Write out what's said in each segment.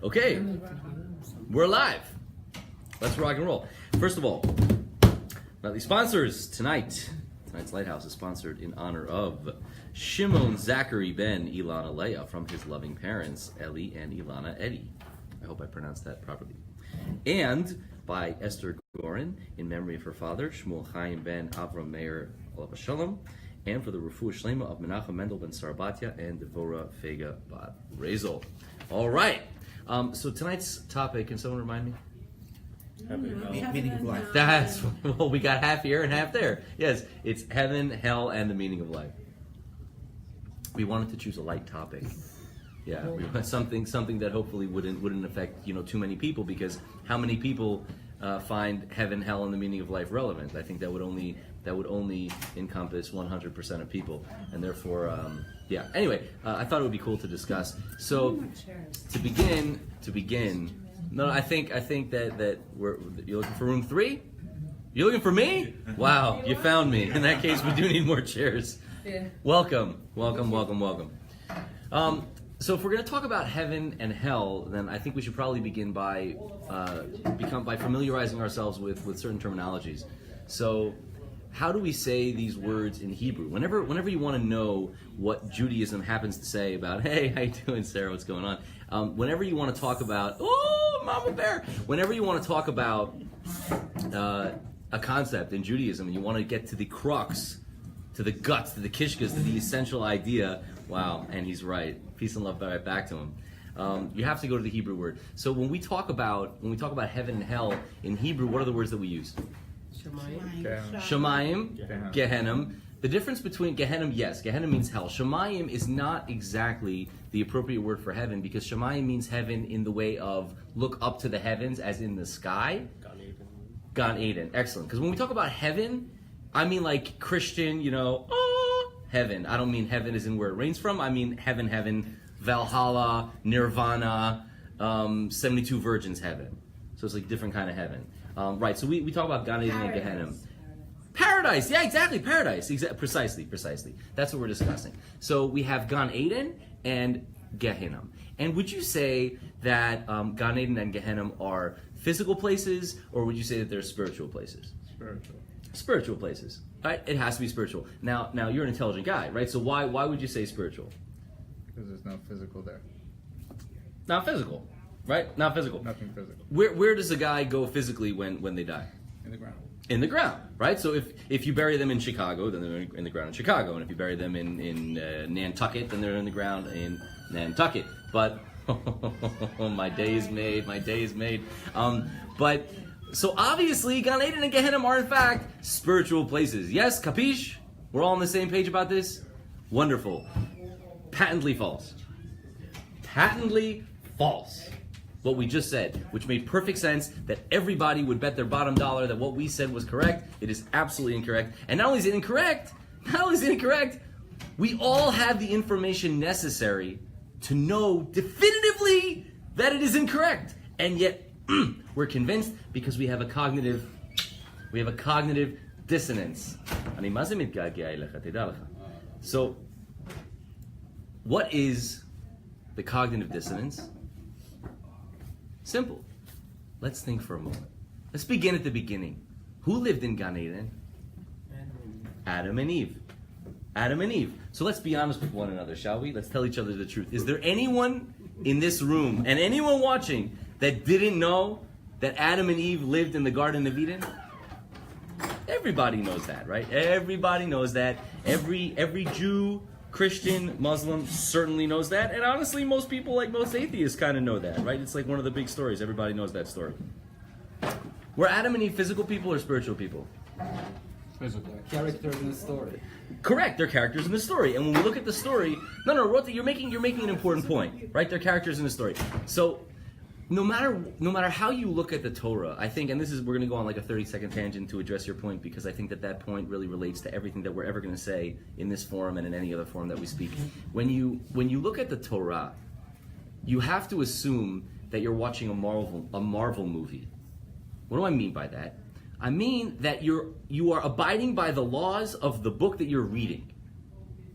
Okay, we're live. Let's rock and roll. First of all, about the sponsors tonight. Tonight's Lighthouse is sponsored in honor of Shimon Zachary ben Ilana Leah from his loving parents, Eli and Ilana Eddie. I hope I pronounced that properly. And by Esther Gorin in memory of her father, Shmuel Chaim ben Avram Meir Alav Shalom, and for the Refuah Shlema of Menachem Mendel ben Sarabatya and Devorah Fega bat Rezel. All right. So tonight's topic, can someone remind me? Meaning of life. That's, well, we got half here and half there. Yes, it's heaven, hell, and the meaning of life. We wanted to choose a light topic. Yeah, we want something that hopefully wouldn't affect too many people, because how many people find heaven, hell, and the meaning of life relevant? I think that would only encompass 100% of people, and therefore, yeah. Anyway, I thought it would be cool to discuss. So, to begin. No, I think that you're looking for room 3. You're looking for me? Wow, you found me. In that case, we do need more chairs. Yeah. Welcome. So if we're going to talk about heaven and hell, then I think we should probably begin by familiarizing ourselves with certain terminologies. So, how do we say these words in Hebrew? Whenever you want to know what Judaism happens to say about, hey, how you doing, Sarah? What's going on? Whenever you want to talk about, oh, Mama Bear. Whenever you want to talk about a concept in Judaism, and you want to get to the crux, to the guts, to the kishkas, to the essential idea. Wow, and he's right. Peace and love right back to him. You have to go to the Hebrew word. So when we talk about heaven and hell in Hebrew, what are the words that we use? Shamayim, Gehenim. The difference between Gehenim, yes, Gehenim means hell. Shamayim is not exactly the appropriate word for heaven, because Shamayim means heaven in the way of look up to the heavens, as in the sky. Gan Eden. Excellent. Because when we talk about heaven, I mean like Christian, heaven. I don't mean heaven as in where it rains from. I mean heaven, Valhalla, Nirvana, 72 virgins heaven. So it's like different kind of heaven. Right, so we talk about Gan Eden and Gehenna. Paradise, yeah, exactly, paradise. Precisely. That's what we're discussing. So we have Gan Eden and Gehenna. And would you say that Gan Eden and Gehenna are physical places, or would you say that they're spiritual places? Spiritual places. Right? It has to be spiritual. Now you're an intelligent guy, right? So why would you say spiritual? Because there's no physical there. Not physical, right? Not physical. Nothing physical. Where does a guy go physically when they die? In the ground. In the ground, right? So if you bury them in Chicago, then they're in the ground in Chicago, and if you bury them in Nantucket, then they're in the ground in Nantucket. But my day is made. But so obviously, Gan Eden and Gehenna are in fact spiritual places. Yes, capiche? We're all on the same page about this? Wonderful. Patently false. What we just said, which made perfect sense, that everybody would bet their bottom dollar that what we said was correct. It is absolutely incorrect. And not only is it incorrect, we all have the information necessary to know definitively that it is incorrect. And yet, we're convinced because we have a cognitive dissonance. So, what is the cognitive dissonance? Simple. Let's think for a moment. Let's begin at the beginning. Who lived in Gan Eden? Adam and Eve. So let's be honest with one another, shall we? Let's tell each other the truth. Is there anyone in this room and anyone watching that didn't know that Adam and Eve lived in the Garden of Eden? Everybody knows that, right? Everybody knows that. Every Jew, Christian, Muslim certainly knows that. And honestly, most people, like most atheists, kind of know that, right? It's like one of the big stories. Everybody knows that story. Were Adam and Eve physical people or spiritual people? Physical. Characters in the story. Correct, they're characters in the story. And when we look at the story, you're making an important point, right? They're characters in the story. So no matter how you look at the Torah, I think, and we're going to go on like a 30-second tangent to address your point, because I think that point really relates to everything that we're ever going to say in this forum and in any other forum that we speak. When you look at the Torah, you have to assume that you're watching a Marvel movie. What do I mean by that? I mean that you are abiding by the laws of the book that you're reading.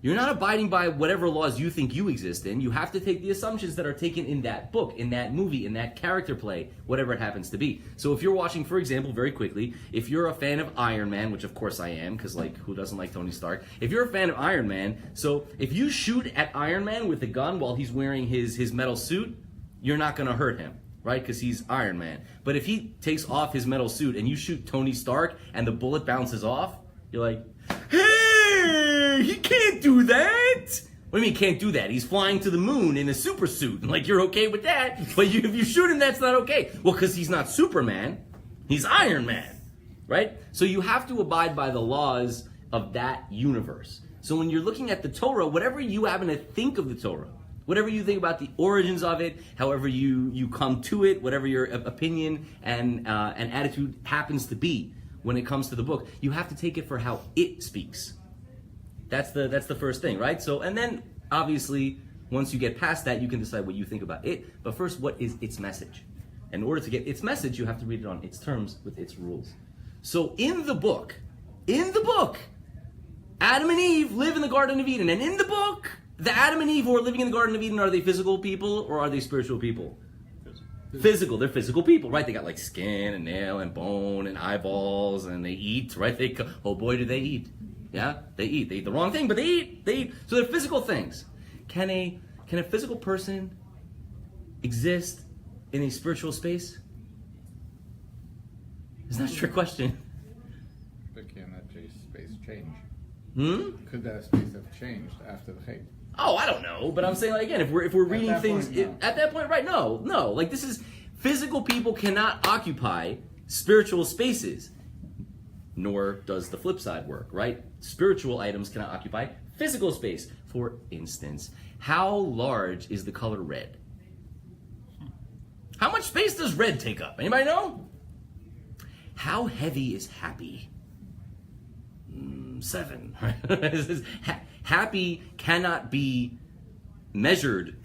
You're not abiding by whatever laws you think you exist in. You have to take the assumptions that are taken in that book, in that movie, in that character play, whatever it happens to be. So if you're watching, for example, very quickly, if you're a fan of Iron Man, which of course I am, because like, who doesn't like Tony Stark? If you're a fan of Iron Man, so if you shoot at Iron Man with a gun while he's wearing his metal suit, you're not going to hurt him, right? Because he's Iron Man. But if he takes off his metal suit and you shoot Tony Stark and the bullet bounces off, you're like, hey, he can't do that. What do you mean can't do that? He's flying to the moon in a super suit. Like, you're okay with that. But if you shoot him, that's not okay. Well, because he's not Superman. He's Iron Man, right? So you have to abide by the laws of that universe. So when you're looking at the Torah, whatever you happen to think of the Torah, whatever you think about the origins of it, however you come to it, whatever your opinion and attitude happens to be when it comes to the book, you have to take it for how it speaks. That's the first thing, right? So, and then obviously, once you get past that, you can decide what you think about it. But first, what is its message? In order to get its message, you have to read it on its terms with its rules. So in the book, Adam and Eve live in the Garden of Eden. And in the book, the Adam and Eve who are living in the Garden of Eden, are they physical people or are they spiritual people? Physical. They're physical people, right? They got like skin and nail and bone and eyeballs and they eat, right? Oh boy, do they eat. Yeah, they eat. They eat the wrong thing, but they eat. So they're physical things. Can a physical person exist in a spiritual space? It's not a trick question. But can that space change? Could that space have changed after the hate? Oh, I don't know, but I'm saying, like, again, if we're reading things at that point, right? No, like, this is physical people cannot occupy spiritual spaces, nor does the flip side work, right? Spiritual items cannot occupy physical space. For instance, how large is the color red? How much space does red take up? Anybody know? How heavy is happy? 7. Happy cannot be measured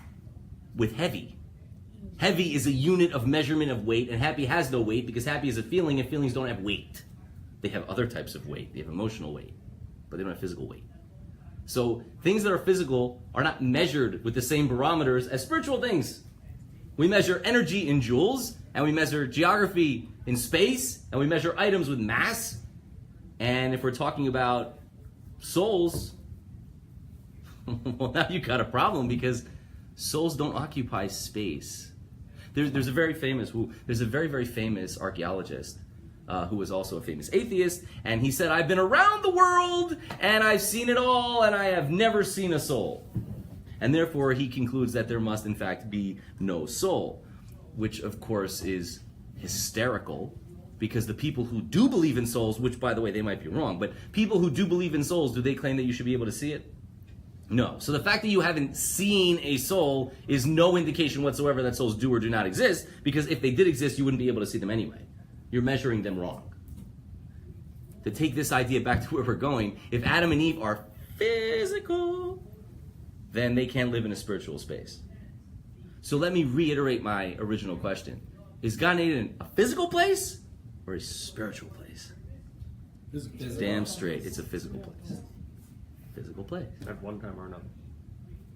with heavy. Heavy is a unit of measurement of weight, and happy has no weight because happy is a feeling, and feelings don't have weight. They have other types of weight. They have emotional weight, but they don't have physical weight. So things that are physical are not measured with the same barometers as spiritual things. We measure energy in joules, and we measure geography in space, and we measure items with mass. And if we're talking about souls, well, now you've got a problem because souls don't occupy space. There's a very very famous archaeologist who was also a famous atheist, and he said, I've been around the world and I've seen it all and I have never seen a soul. And therefore he concludes that there must in fact be no soul, which of course is hysterical, because the people who do believe in souls, which by the way they might be wrong, but people who do believe in souls, do they claim that you should be able to see it? No. So the fact that you haven't seen a soul is no indication whatsoever that souls do or do not exist, because if they did exist, you wouldn't be able to see them anyway. You're measuring them wrong. To take this idea back to where we're going, if Adam and Eve are physical, then they can't live in a spiritual space. So let me reiterate my original question. Is Gan Eden a physical place or a spiritual place? Physical. Damn straight, it's a physical place. Physical place. At one time or another.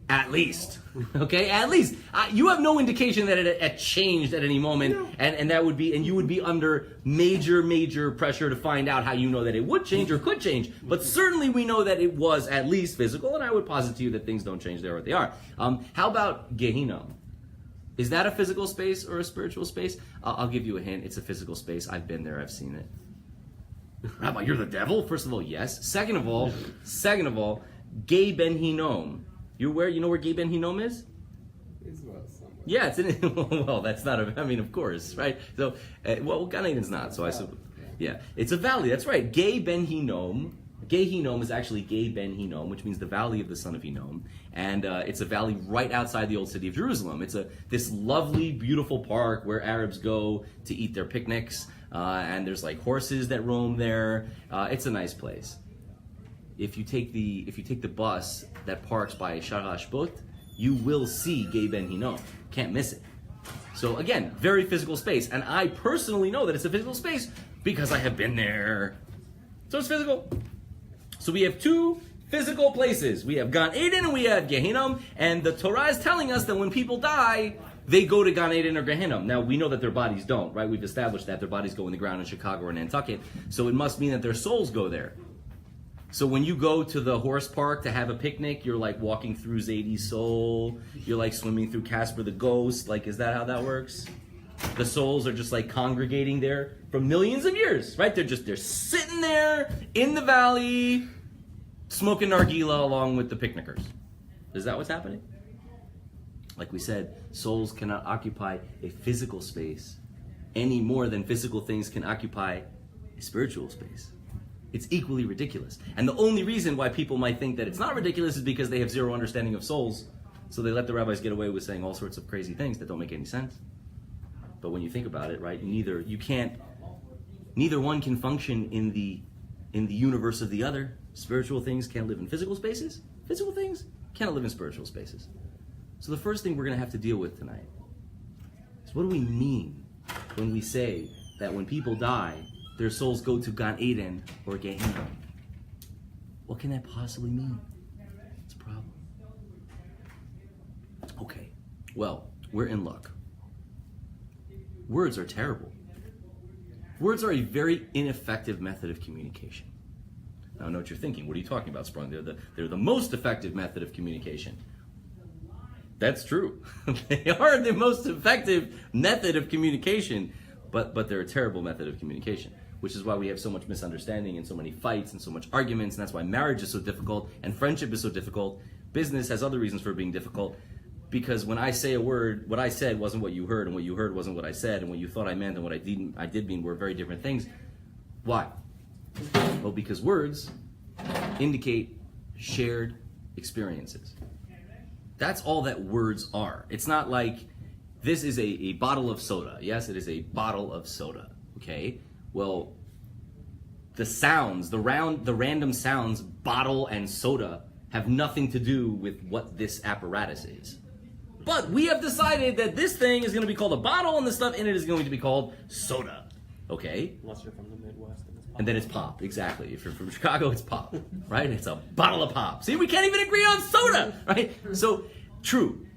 At least. Okay, at least. You have no indication that it changed at any moment, no. and that would be, and you would be under major pressure to find out how you know that it would change or could change. But certainly we know that it was at least physical, and I would posit to you that things don't change there what they are. How about Gehinnom? Is that a physical space or a spiritual space? I'll give you a hint. It's a physical space. I've been there. I've seen it. Rabbi, you're the devil? First of all, yes. Second of all, Gay Ben Hinnom. You know where Gay Ben Hinnom is? Israel somewhere. Yeah, it's in. Well, that's not a. I mean, of course, right? So, well, Gan Eden's not. So I suppose. Yeah, it's a valley. That's right. Gay Ben Hinnom. Gay Hinnom is actually Gay Ben Hinnom, which means the valley of the son of Hinnom, and it's a valley right outside the old city of Jerusalem. It's this lovely, beautiful park where Arabs go to eat their picnics, and there's like horses that roam there. It's a nice place. If you take the bus that parks by Shar HaShbot, you will see Gay Ben Hinnom. Can't miss it. So again, very physical space, and I personally know that it's a physical space because I have been there. So it's physical. So we have two physical places. We have Gan Eden and we have Gehinnom, and the Torah is telling us that when people die, they go to Gan Eden or Gehinnom. Now, we know that their bodies don't, right? We've established that their bodies go in the ground in Chicago or Nantucket, so it must mean that their souls go there. So when you go to the horse park to have a picnic, you're like walking through Zadie's soul, you're like swimming through Casper the Ghost, like, is that how that works? The souls are just like congregating there for millions of years, right? They're sitting there in the valley, smoking nargila along with the picnickers. Is that what's happening? Like we said, souls cannot occupy a physical space any more than physical things can occupy a spiritual space. It's equally ridiculous. And the only reason why people might think that it's not ridiculous is because they have zero understanding of souls. So they let the rabbis get away with saying all sorts of crazy things that don't make any sense. But when you think about it, right, neither one can function in the universe of the other. Spiritual things can't live in physical spaces. Physical things can't live in spiritual spaces. So the first thing we're going to have to deal with tonight is, what do we mean when we say that when people die, their souls go to Gan Eden or Gehinnom? What can that possibly mean? It's a problem. Okay, well, we're in luck. Words are terrible. Words are a very ineffective method of communication. Now, I know what you're thinking. What are you talking about, Sprung? They're the most effective method of communication. That's true. They are the most effective method of communication, but they're a terrible method of communication, which is why we have so much misunderstanding and so many fights and so much arguments, and that's why marriage is so difficult and friendship is so difficult. Business has other reasons for being difficult, because when I say a word, what I said wasn't what you heard, and what you heard wasn't what I said, and what you thought I meant and what I did mean were very different things. Why? Well, because words indicate shared experiences. That's all that words are. It's not like, this is a bottle of soda. Yes, it is a bottle of soda. Okay? Well, the sounds, the random sounds, bottle and soda, have nothing to do with what this apparatus is. But we have decided that this thing is going to be called a bottle, and the stuff in it is going to be called soda. Okay? Unless you're from the Midwest and it's pop. And then it's pop, exactly. If you're from Chicago, it's pop, right? It's a bottle of pop. See, we can't even agree on soda, right? So, true.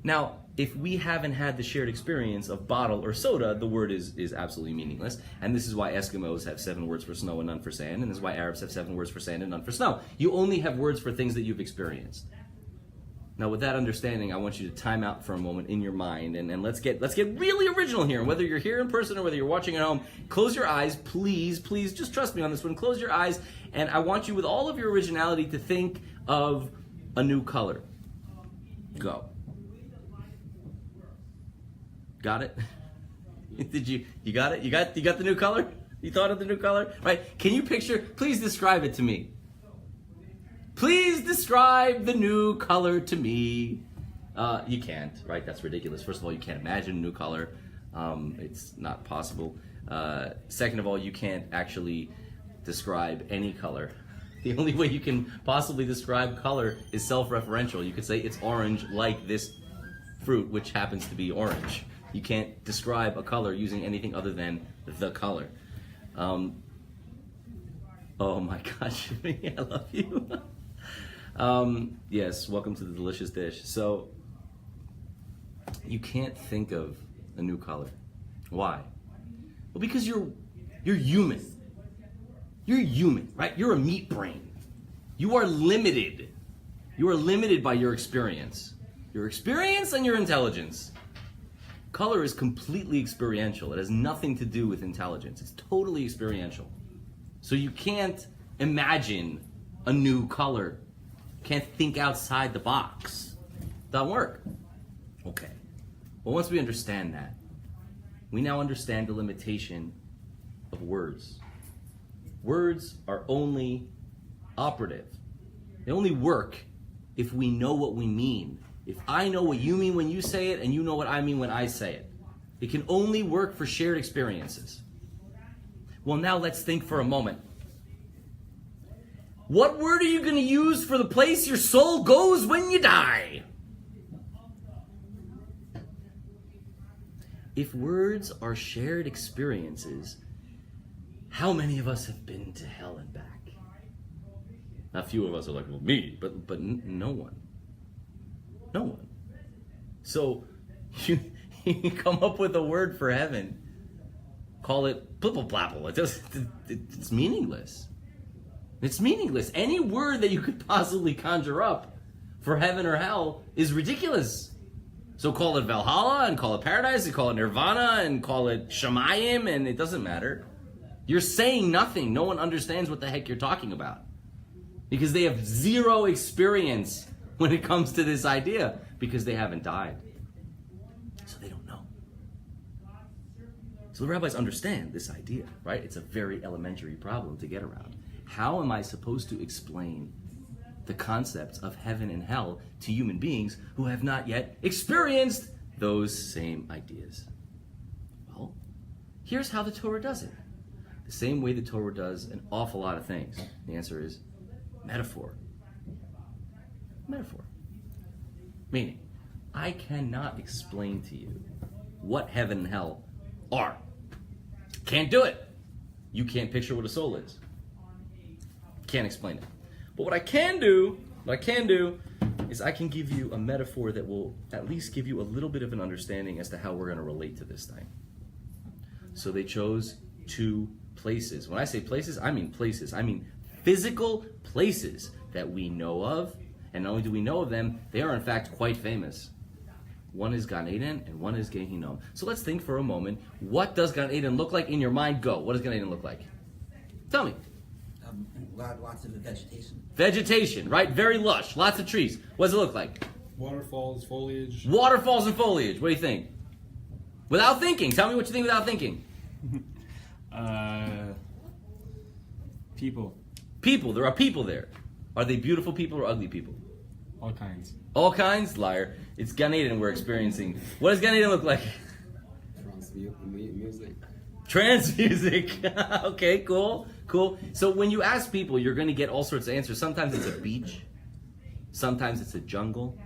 Now, if we haven't had the shared experience of bottle or soda, the word is absolutely meaningless. And this is why Eskimos have 7 words for snow and none for sand, and this is why Arabs have 7 words for sand and none for snow. You only have words for things that you've experienced. Now, with that understanding, I want you to time out for a moment in your mind, and let's get really original here. And whether you're here in person or whether you're watching at home, close your eyes, please, just trust me on this one. Close your eyes, and I want you, with all of your originality, to think of a new color. Go. Got it? Did you got it? You got the new color? You thought of the new color? Right? Can you picture? Please describe it to me. Please describe the new color to me. You can't, right? That's ridiculous. First of all, you can't imagine a new color. It's not possible. Second of all, you can't actually describe any color. The only way you can possibly describe color is self-referential. You could say it's orange like this fruit, which happens to be orange. You can't describe a color using anything other than the color. Oh my gosh, I love you. Yes, welcome to the delicious dish. So, you can't think of a new color. Why? Well, because you're human. You're human, right? You're a meat brain. You are limited. You are limited by your experience. Your experience and your intelligence. Color is completely experiential. It has nothing to do with intelligence. It's totally experiential. So you can't imagine a new color. Can't think outside the box. Doesn't work. Okay. Well, once we understand that, we now understand the limitation of words. Words are only operative. They only work if we know what we mean. If I know what you mean when you say it, and you know what I mean when I say it. It can only work for shared experiences. Well, now let's think for a moment. What word are you going to use for the place your soul goes when you die? If words are shared experiences, how many of us have been to hell and back? Now, a few of us are like, well, me, but no one. No one. So you come up with a word for heaven, call it blibble blabble. It's meaningless. It's meaningless. Any word that you could possibly conjure up for heaven or hell is ridiculous. So call it Valhalla, and call it paradise, and call it Nirvana, and call it Shemayim, and it doesn't matter. You're saying nothing. No one understands what the heck you're talking about. Because they have zero experience when it comes to this idea, because they haven't died. So they don't know. So the rabbis understand this idea, right? It's a very elementary problem to get around. How am I supposed to explain the concepts of heaven and hell to human beings who have not yet experienced those same ideas? Well, here's how the Torah does it. The same way the Torah does an awful lot of things. The answer is metaphor. Metaphor. Meaning, I cannot explain to you what heaven and hell are. Can't do it. You can't picture what a soul is. Can't explain it. But what I can do is I can give you a metaphor that will at least give you a little bit of an understanding as to how we're going to relate to this thing. So they chose two places. When I say places, I mean places. I mean physical places that we know of. And not only do we know of them, they are in fact quite famous. One is Gan Eden and one is Gehinnom. So let's think for a moment. What does Gan Eden look like in your mind? Go. What does Gan Eden look like? Tell me. Lots of vegetation. Vegetation, right? Very lush. Lots of trees. What does it look like? Waterfalls, foliage. Waterfalls and foliage. What do you think? Without thinking. Tell me what you think without thinking. People. People. There are people there. Are they beautiful people or ugly people? All kinds. All kinds? Liar. It's Gan Eden we're experiencing. What does Gan Eden look like? Music. Trance music. Okay, cool. So when you ask people, you're going to get all sorts of answers. Sometimes it's a beach. Sometimes it's a jungle.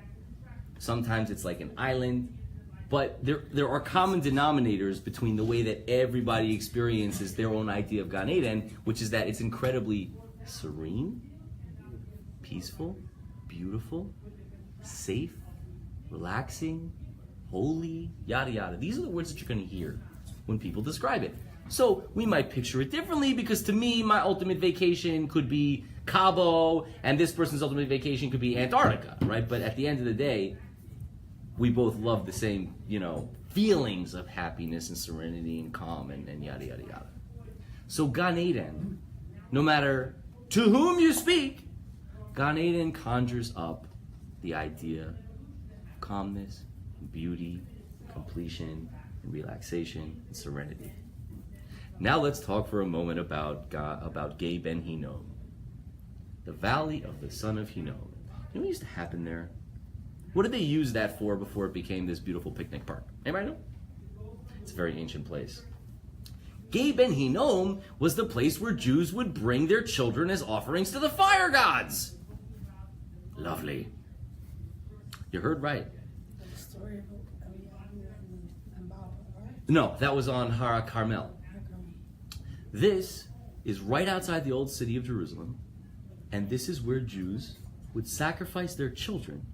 Sometimes it's like an island. But there are common denominators between the way that everybody experiences their own idea of Gan Eden, which is that it's incredibly serene, peaceful, beautiful, safe, relaxing, holy, yada yada. These are the words that you're going to hear when people describe it. So we might picture it differently, because to me, my ultimate vacation could be Cabo, and this person's ultimate vacation could be Antarctica, right? But at the end of the day, we both love the same, feelings of happiness and serenity and calm and yada yada yada. So Gan Eden, no matter to whom you speak, Gan Eden conjures up the idea of calmness, beauty, completion, and relaxation, and serenity. Now let's talk for a moment about Gay Ben Hinnom, the valley of the son of Hinnom. You know what used to happen there? What did they use that for before it became this beautiful picnic park? Anybody know? It's a very ancient place. Gay Ben Hinnom was the place where Jews would bring their children as offerings to the fire gods. Lovely. You heard right. The story of Embarrassment, right? No, that was on Hara Carmel. This is right outside the old city of Jerusalem, and this is where Jews would sacrifice their children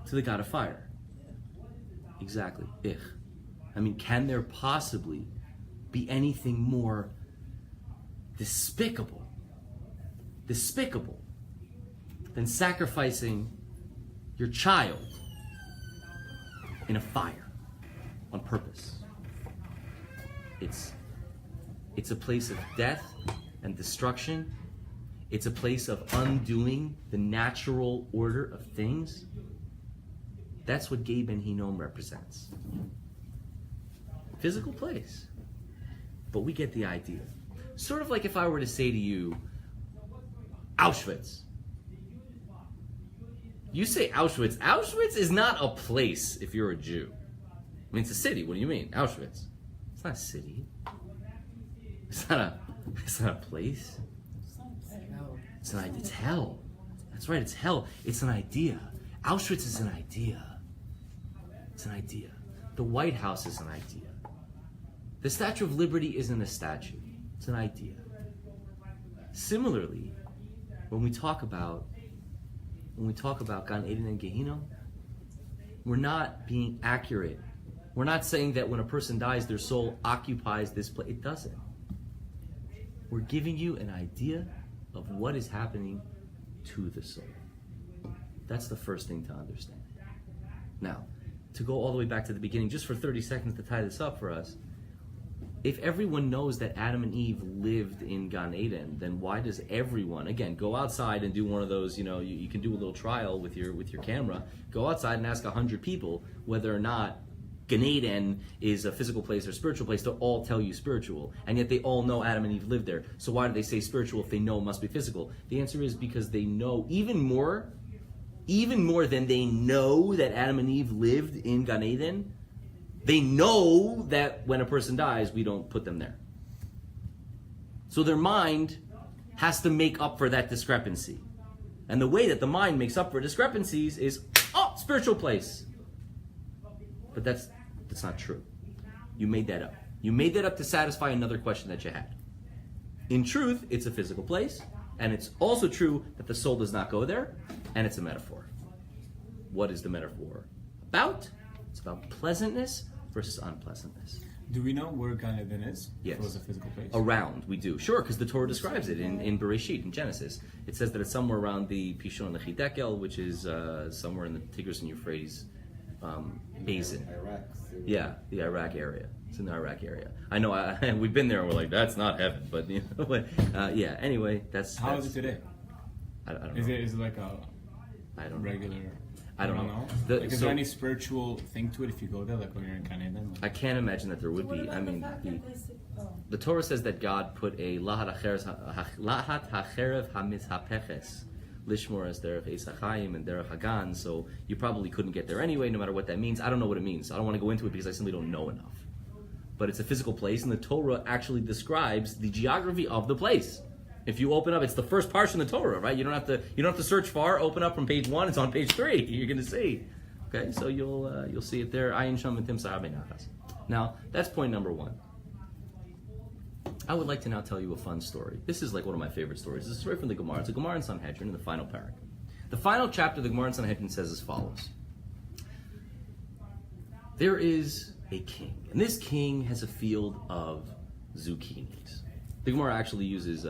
to the god of fire. Exactly. Ich. I mean, can there possibly be anything more despicable than sacrificing your child in a fire on purpose? It's a place of death and destruction. It's a place of undoing the natural order of things. That's what Gay Ben Hinnom represents. Physical place. But we get the idea. Sort of like if I were to say to you, Auschwitz. You say Auschwitz. Auschwitz is not a place if you're a Jew. I mean, it's a city. What do you mean? Auschwitz. It's not a city. It's not a place. It's hell. That's right, it's hell. It's an idea. Auschwitz is an idea. It's an idea. The White House is an idea. The Statue of Liberty isn't a statue. It's an idea. Similarly, when we talk about Gan Eden and Gehinnom, we're not being accurate. We're not saying that when a person dies, their soul occupies this place. It doesn't. We're giving you an idea of what is happening to the soul. That's the first thing to understand. Now, to go all the way back to the beginning, just for 30 seconds to tie this up for us, if everyone knows that Adam and Eve lived in Gan Eden, then why does everyone, again, go outside and do one of those, you can do a little trial with your camera, go outside and ask 100 people whether or not Gan Eden is a physical place or spiritual place. They'll all tell you spiritual, and yet they all know Adam and Eve lived there. So why do they say spiritual if they know it must be physical? The answer is because they know even more than they know that Adam and Eve lived in Gan Eden. They know that when a person dies, we don't put them there. So their mind has to make up for that discrepancy. And the way that the mind makes up for discrepancies is, spiritual place. But that's not true. You made that up. You made that up to satisfy another question that you had. In truth, it's a physical place, and it's also true that the soul does not go there, and it's a metaphor. What is the metaphor about? It's about pleasantness versus unpleasantness. Do we know where Gan Eden is? Yes. If it was a physical place? Around, we do. Sure, because the Torah describes it in Bereshit, in Genesis. It says that it's somewhere around the Pishon Lechidekel, which is somewhere in the Tigris and Euphrates basin. Iraq. Yeah, the Iraq area. It's in the Iraq area. I know, we've been there and we're like, that's not heaven. But, yeah, anyway, that's... How is it today? I don't know. Is it like a I don't know. regular... I don't know. Is there any spiritual thing to it if you go there, like when you're in Gan Eden? I can't imagine that there would What be. about I mean, the fact that they say, the Torah says that God put a lahat hacherev hamizhapeches lishmor as derech Eis HaChaim and derech Hagan. So you probably couldn't get there anyway, no matter what that means. I don't know what it means. I don't want to go into it because I simply don't know enough. But it's a physical place, and the Torah actually describes the geography of the place. If you open up, it's the first parsha in the Torah, right? You don't have to search far. Open up from page 1. It's on page 3. You're going to see. Okay, so you'll see it there. Ayin Sham and Timsah Benachas. Now that's point number 1. I would like to now tell you a fun story. This is like one of my favorite stories. It's a story from the Gemara. It's a Gemara in Sanhedrin in the final parak. The final chapter of the Gemara in Sanhedrin says as follows: there is a king, and this king has a field of zucchinis. The Gemara actually uses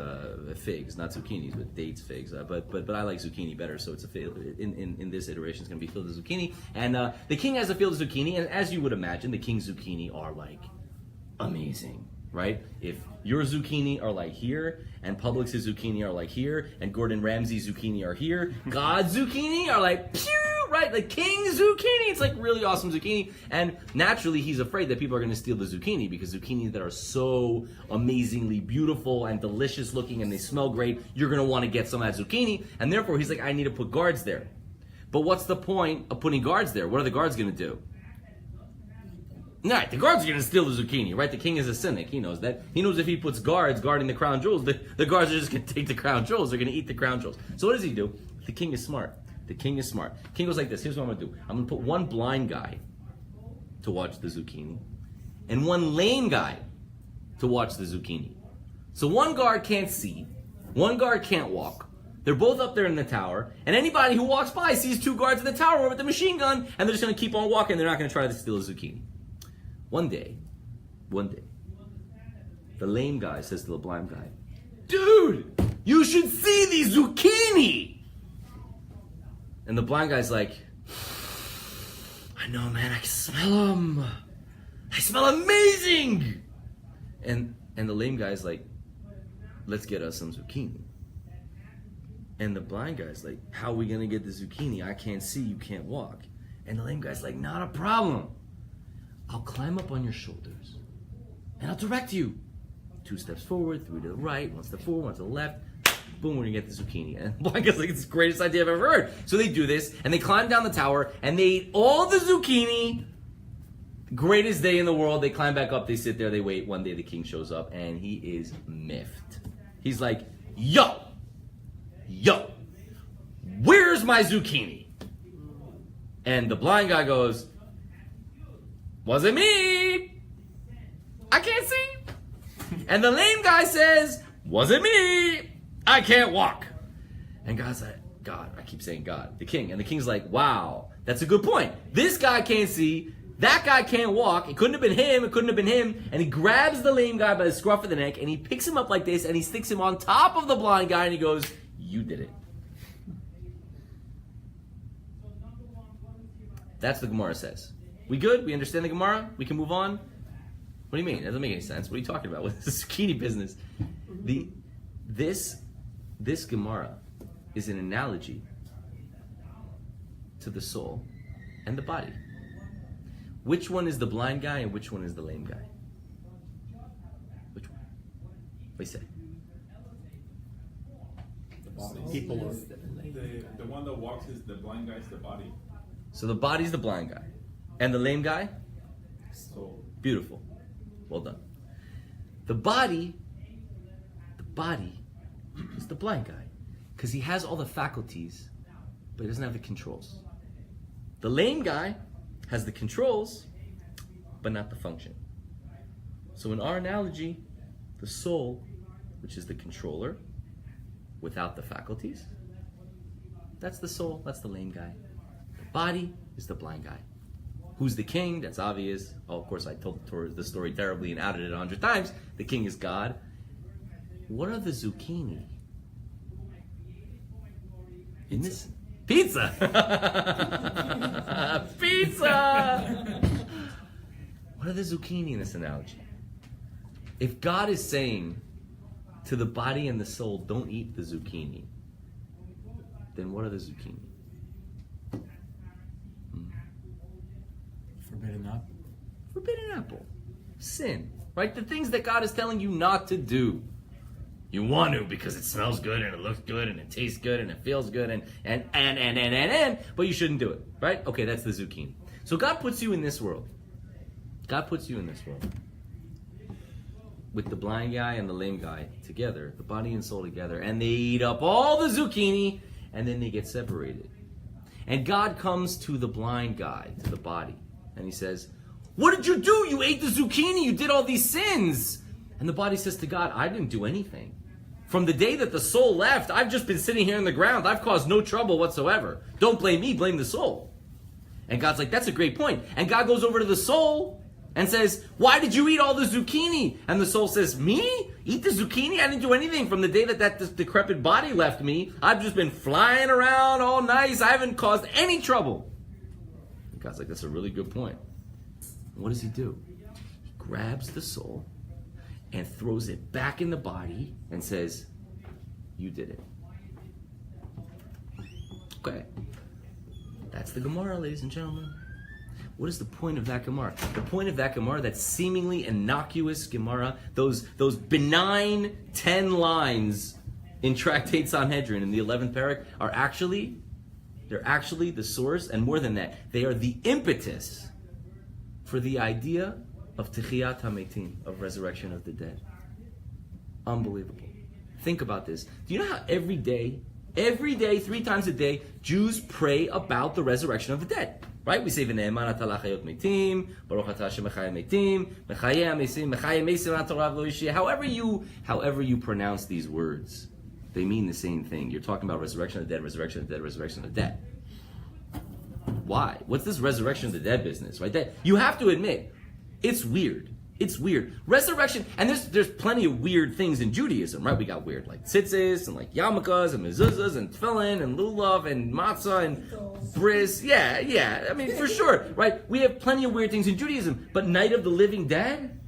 figs, not zucchinis, but dates, figs. But I like zucchini better, so it's a field. In this iteration, it's going to be filled with zucchini. And the king has a field of zucchini, and as you would imagine, the king's zucchini are like amazing, right? If your zucchini are like here, and Publix's zucchini are like here, and Gordon Ramsay's zucchini are here, God's zucchini are like pew, right? Like king's zucchini. It's like really awesome zucchini. And naturally, he's afraid that people are going to steal the zucchini because zucchinis that are so amazingly beautiful and delicious looking and they smell great, you're going to want to get some of that zucchini. And therefore, he's like, I need to put guards there. But what's the point of putting guards there? What are the guards going to do? Right, the guards are going to steal the zucchini, right? The king is a cynic. He knows that. He knows if he puts guards guarding the crown jewels, the guards are just going to take the crown jewels. They're going to eat the crown jewels. So what does he do? The king is smart. The king is smart. King goes like this. Here's what I'm going to do. I'm going to put one blind guy to watch the zucchini and one lame guy to watch the zucchini. So one guard can't see. One guard can't walk. They're both up there in the tower, and anybody who walks by sees two guards in the tower with the machine gun, and they're just going to keep on walking. They're not going to try to steal the zucchini. One day, the lame guy says to the blind guy, "Dude, you should see these zucchini!" And the blind guy's like, "I know, man, I can smell them. I smell amazing!" And the lame guy's like, "Let's get us some zucchini." And the blind guy's like, "How are we going to get the zucchini? I can't see, you can't walk." And the lame guy's like, "Not a problem. I'll climb up on your shoulders, and I'll direct you. 2 steps forward, 3 to the right, 1 step forward, 1 to the left. Boom, we're going to get the zucchini." And the blind guy's like, "It's the greatest idea I've ever heard." So they do this, and they climb down the tower, and they eat all the zucchini. Greatest day in the world. They climb back up, they sit there, they wait. One day the king shows up, and he is miffed. He's like, yo, where's my zucchini? And the blind guy goes, "Wasn't me. I can't see." And the lame guy says, "Wasn't me. I can't walk." And God's like, God, I keep saying God, the king. And the king's like, wow, that's a good point. This guy can't see. That guy can't walk. It couldn't have been him. It couldn't have been him. And he grabs the lame guy by the scruff of the neck and he picks him up like this and he sticks him on top of the blind guy and he goes, you did it. That's what the Gemara says. We good? We understand the Gemara? We can move on? What do you mean? That doesn't make any sense. What are you talking about with this zucchini business? This Gemara is an analogy to the soul and the body. Which one is the blind guy and which one is the lame guy? Which one? What do you say? People are. The one that walks is the blind guy, is the body. So the body's the blind guy. And the lame guy? So Beautiful. Well done. The body is the blind guy. Because he has all the faculties, but he doesn't have the controls. The lame guy has the controls, but not the function. So in our analogy, the soul, which is the controller, without the faculties, that's the soul, that's the lame guy. The body is the blind guy. Who's the king? That's obvious. Oh, of course, I told the story terribly and added it 100 times. The king is God. What are the zucchini? In this pizza. Pizza. What are the zucchini in this analogy? If God is saying to the body and the soul, don't eat the zucchini, then what are the zucchini? Forbidden apple. Forbidden apple. Sin. Right? The things that God is telling you not to do. You want to because it smells good and it looks good and it tastes good and it feels good and but you shouldn't do it. Right? Okay, that's the zucchini. So God puts you in this world. God puts you in this world. With the blind guy and the lame guy together, the body and soul together, and they eat up all the zucchini and then they get separated. And God comes to the blind guy, to the body, and he says, what did you do? You ate the zucchini. You did all these sins. And the body says to God, I didn't do anything. From the day that the soul left, I've just been sitting here on the ground. I've caused no trouble whatsoever. Don't blame me, blame the soul. And God's like, that's a great point. And God goes over to the soul and says, why did you eat all the zucchini? And the soul says, me? Eat the zucchini? I didn't do anything. From the day that this decrepit body left me, I've just been flying around all nice. I haven't caused any trouble. And God's like, that's a really good point. What does he do? He grabs the soul and throws it back in the body and says, you did it. Okay. That's the Gemara, ladies and gentlemen. What is the point of that Gemara? The point of that Gemara, that seemingly innocuous Gemara, those benign 10 lines in Tractate Sanhedrin in the 11th parak they're actually the source, and more than that, they are the impetus for the idea of Techiyat HaMetim, of resurrection of the dead. Unbelievable. Think about this. Do you know how every day, 3 times a day, Jews pray about the resurrection of the dead? Right? We say, V'ne'eman atah lachayot metim, Baruch atah Hashem mechayeh metim, mechayeh mesim atah lo yishiyah. However you pronounce these words, they mean the same thing. You're talking about resurrection of the dead, resurrection of the dead, resurrection of the dead. Why? What's this resurrection of the dead business? Right? That you have to admit, it's weird. It's weird. Resurrection, and there's plenty of weird things in Judaism, right? We got weird like tzitzis and like yarmulkes and mezuzahs and tefillin and lulav and matzah and bris. Yeah. I mean, for sure, right? We have plenty of weird things in Judaism, but Night of the Living Dead,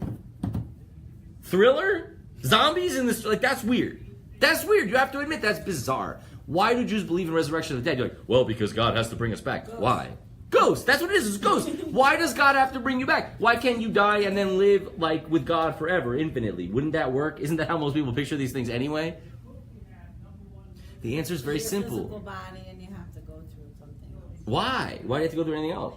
Thriller, zombies in this, like that's weird. That's weird. You have to admit that's bizarre. Why do Jews believe in resurrection of the dead? You're like, well, because God has to bring us back. Why? Ghost. That's what it is. It's ghost. Why does God have to bring you back? Why can't you die and then live like with God forever, infinitely? Wouldn't that work? Isn't that how most people picture these things anyway? The answer is very simple. Physical body, and you have to go through something else. Why? Why do you have to go through anything else?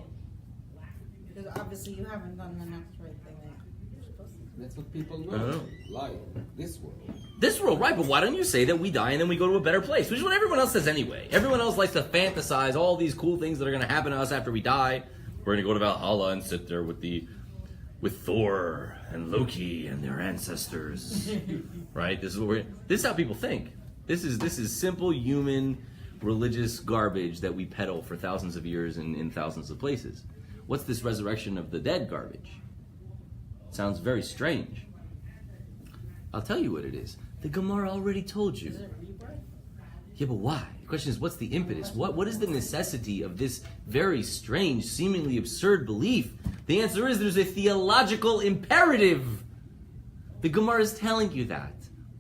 Because obviously you haven't done the next right thing that you're supposed to do. That's what people I don't know. know. Like this world. This world, right, but why don't you say that we die and then we go to a better place? Which is what everyone else says anyway. Everyone else likes to fantasize all these cool things that are going to happen to us after we die. We're going to go to Valhalla and sit there with Thor and Loki and their ancestors. Right? This is how people think. This is simple human religious garbage that we peddle for thousands of years in thousands of places. What's this resurrection of the dead garbage? Sounds very strange. I'll tell you what it is. The Gemara already told you. Is it rebirth? Yeah, but why? The question is, what's the impetus? What is the necessity of this very strange, seemingly absurd belief? The answer is there's a theological imperative. The Gemara is telling you that.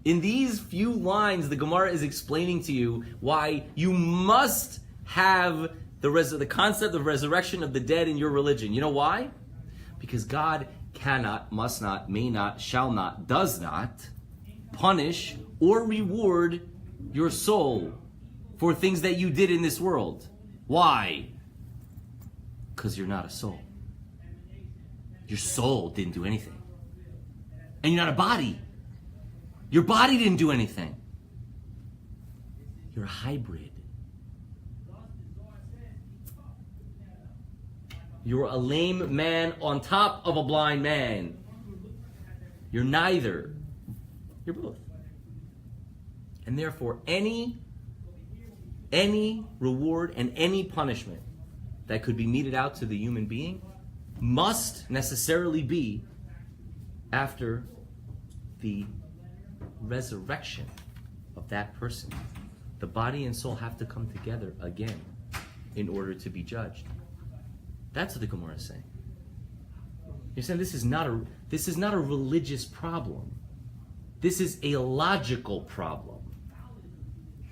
In these few lines, the Gemara is explaining to you why you must have the concept of resurrection of the dead in your religion. You know why? Because God cannot, must not, may not, shall not, does not punish or reward your soul for things that you did in this world. Why? Because you're not a soul. Your soul didn't do anything. And you're not a body. Your body didn't do anything. You're a hybrid. You're a lame man on top of a blind man. You're neither. You're both. And therefore, any reward and any punishment that could be meted out to the human being must necessarily be after the resurrection of that person. The body and soul have to come together again in order to be judged. That's what the Gemara is saying. You're saying this is not a religious problem. This is a logical problem.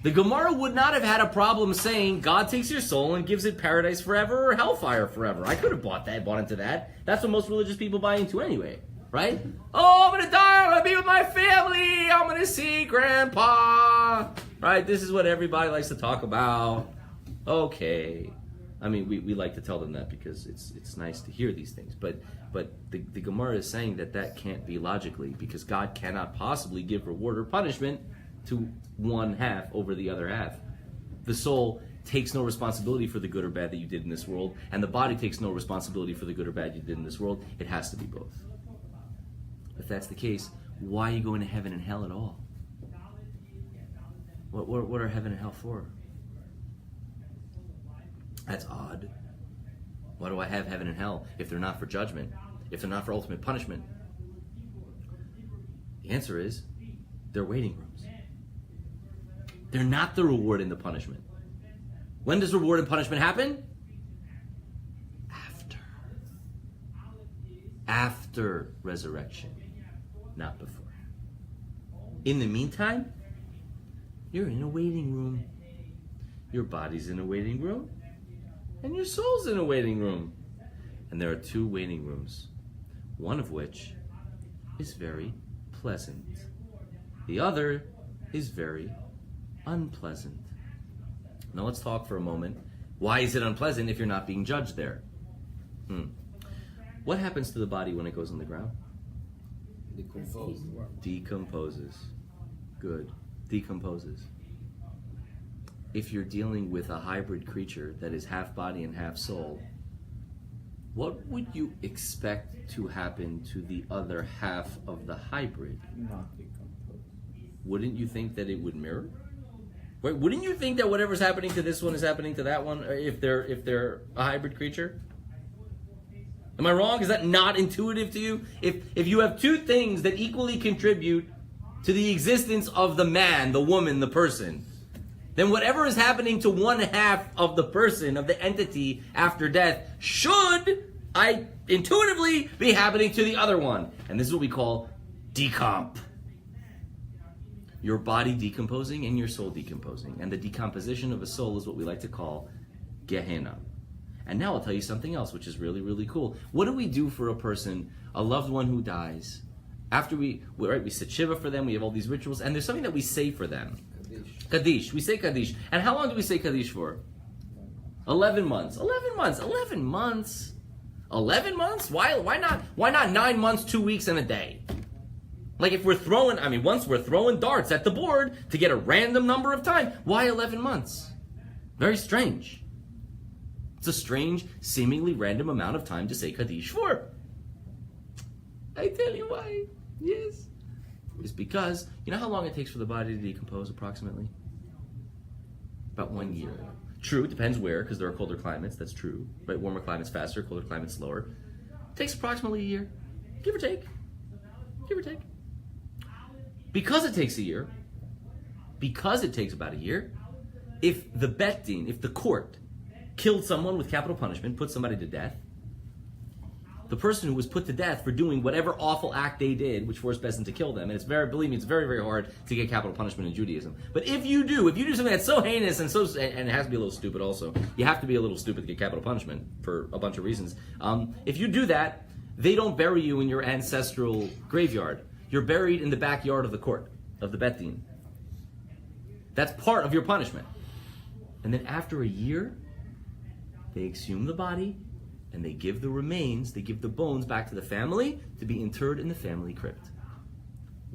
The Gemara would not have had a problem saying God takes your soul and gives it paradise forever or hellfire forever. I could have bought into that. That's what most religious people buy into anyway, right? Oh, I'm gonna die, I'm gonna be with my family, I'm gonna see Grandpa. Right? This is what everybody likes to talk about. Okay. I mean, we like to tell them that because it's nice to hear these things. But the Gemara is saying that can't be logically, because God cannot possibly give reward or punishment to one half over the other half. The soul takes no responsibility for the good or bad that you did in this world, and the body takes no responsibility for the good or bad you did in this world. It has to be both. If that's the case, why are you going to heaven and hell at all? What are heaven and hell for? That's odd. Why do I have heaven and hell if they're not for judgment? If they're not for ultimate punishment? The answer is, they're waiting rooms. They're not the reward and the punishment. When does reward and punishment happen? After resurrection, not before. In the meantime, you're in a waiting room. Your body's in a waiting room, and your soul's in a waiting room. And there are two waiting rooms, one of which is very pleasant. The other is very unpleasant. Now let's talk for a moment. Why is it unpleasant if you're not being judged there? What happens to the body when it goes on the ground? Decomposes. Good. Decomposes. If you're dealing with a hybrid creature that is half body and half soul, what would you expect to happen to the other half of the hybrid? Not decompose. Wouldn't you think that it would mirror? Wait, wouldn't you think that whatever's happening to this one is happening to that one if they're a hybrid creature? Am I wrong? Is that not intuitive to you? If you have two things that equally contribute to the existence of the man, the woman, the person, then whatever is happening to one half of the person, of the entity after death, should, intuitively, be happening to the other one. And this is what we call decomp. Your body decomposing and your soul decomposing. And the decomposition of a soul is what we like to call Gehenna. And now I'll tell you something else, which is really, really cool. What do we do for a person, a loved one who dies? After we sit Shiva for them, we have all these rituals, and there's something that we say for them. Kaddish. We say Kaddish. And how long do we say Kaddish for? 11 months. 11 months. 11 months. 11 months? Why not 9 months, 2 weeks, and a day? Like if we're once we're throwing darts at the board to get a random number of time, why 11 months? Very strange. It's a strange, seemingly random amount of time to say Kaddish for. I tell you why. Yes. is because, you know how long it takes for the body to decompose approximately? About 1 year. True, it depends where, because there are colder climates, that's true. Right? Warmer climates faster, colder climates slower. It takes approximately a year, give or take. Give or take. Because it takes a year, because it takes about a year, if the bet din, if the court killed someone with capital punishment, put somebody to death, the person who was put to death for doing whatever awful act they did, which forced Beis Din to kill them, and it's very, believe me, it's very, very hard to get capital punishment in Judaism. But if you do something that's so heinous and and it has to be a little stupid also, you have to be a little stupid to get capital punishment for a bunch of reasons. If you do that, they don't bury you in your ancestral graveyard. You're buried in the backyard of the court, of the Bet Din. That's part of your punishment. And then after a year, they exhume the body, and they give the remains, they give the bones back to the family to be interred in the family crypt.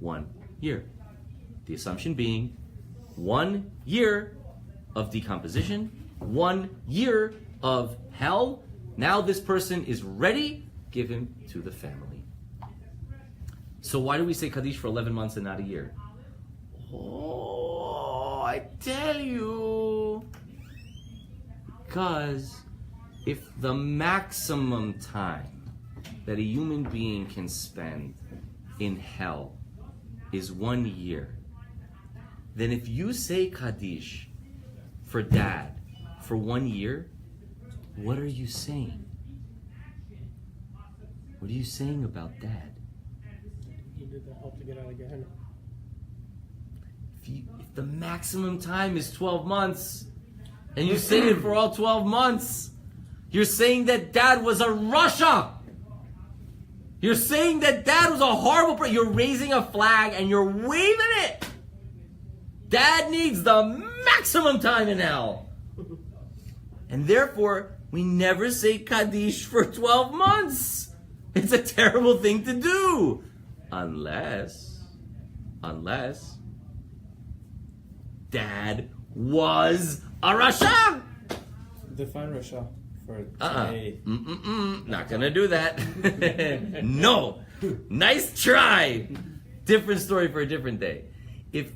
1 year. The assumption being 1 year of decomposition, 1 year of hell. Now this person is ready, give him to the family. So why do we say Kaddish for 11 months and not a year? Oh, I tell you. Because if the maximum time that a human being can spend in hell is 1 year, then if you say Kaddish for dad for 1 year, what are you saying? What are you saying about dad? He did that help to get out of Gehenna. If the maximum time is 12 months, and you say it for all 12 months, you're saying that dad was a Russia. You're saying that dad was a horrible person. You're raising a flag and you're waving it. Dad needs the maximum time in hell. And therefore, we never say Kaddish for 12 months. It's a terrible thing to do. Unless dad was a Rasha. Define Rasha for today. Not gonna do that. No. Nice try. Different story for a different day. If